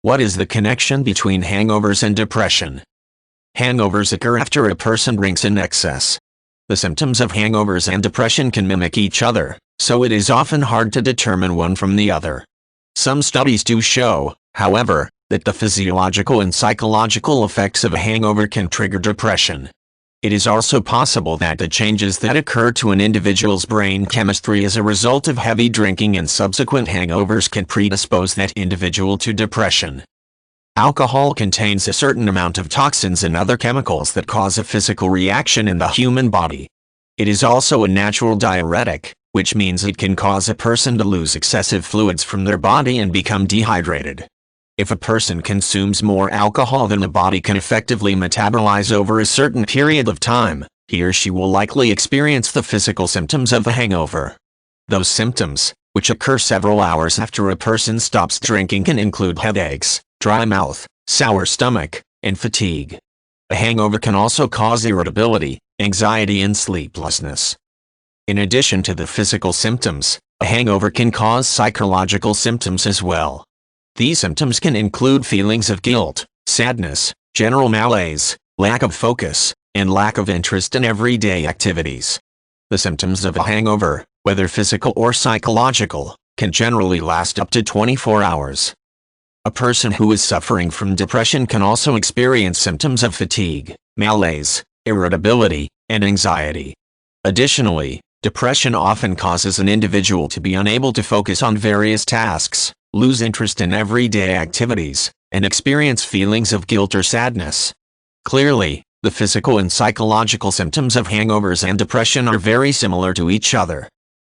What is the connection between hangovers and depression? Hangovers occur after a person drinks in excess. The symptoms of hangovers and depression can mimic each other, so it is often hard to determine one from the other. Some studies do show, however, that the physiological and psychological effects of a hangover can trigger depression. It is also possible that the changes that occur to an individual's brain chemistry as a result of heavy drinking and subsequent hangovers can predispose that individual to depression. Alcohol contains a certain amount of toxins and other chemicals that cause a physical reaction in the human body. It is also a natural diuretic, which means it can cause a person to lose excessive fluids from their body and become dehydrated. If a person consumes more alcohol than the body can effectively metabolize over a certain period of time, he or she will likely experience the physical symptoms of a hangover. Those symptoms, which occur several hours after a person stops drinking, can include headaches, dry mouth, sour stomach, and fatigue. A hangover can also cause irritability, anxiety, and sleeplessness. In addition to the physical symptoms, a hangover can cause psychological symptoms as well. These symptoms can include feelings of guilt, sadness, general malaise, lack of focus, and lack of interest in everyday activities. The symptoms of a hangover, whether physical or psychological, can generally last up to 24 hours. A person who is suffering from depression can also experience symptoms of fatigue, malaise, irritability, and anxiety. Additionally, depression often causes an individual to be unable to focus on various tasks, lose interest in everyday activities, and experience feelings of guilt or sadness. Clearly, the physical and psychological symptoms of hangovers and depression are very similar to each other.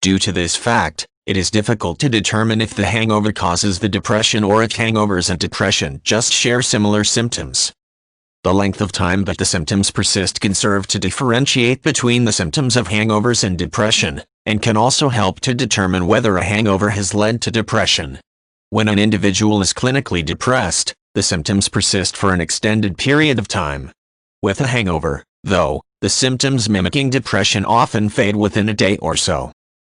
Due to this fact, it is difficult to determine if the hangover causes the depression or if hangovers and depression just share similar symptoms. The length of time that the symptoms persist can serve to differentiate between the symptoms of hangovers and depression, and can also help to determine whether a hangover has led to depression. When an individual is clinically depressed, the symptoms persist for an extended period of time. With a hangover, though, the symptoms mimicking depression often fade within a day or so.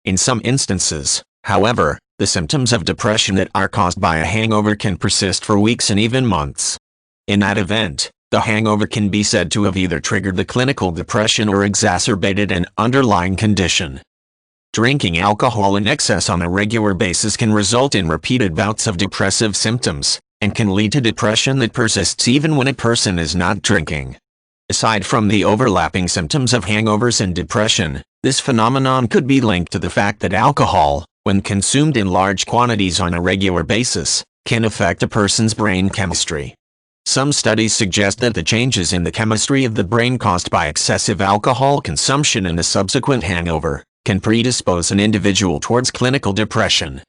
In some instances, however, the symptoms of depression that are caused by a hangover can persist for weeks and even months. In that event, the hangover can be said to have either triggered the clinical depression or exacerbated an underlying condition. Drinking alcohol in excess on a regular basis can result in repeated bouts of depressive symptoms, and can lead to depression that persists even when a person is not drinking. Aside from the overlapping symptoms of hangovers and depression, this phenomenon could be linked to the fact that alcohol, when consumed in large quantities on a regular basis, can affect a person's brain chemistry. Some studies suggest that the changes in the chemistry of the brain caused by excessive alcohol consumption and a subsequent hangover can predispose an individual towards clinical depression.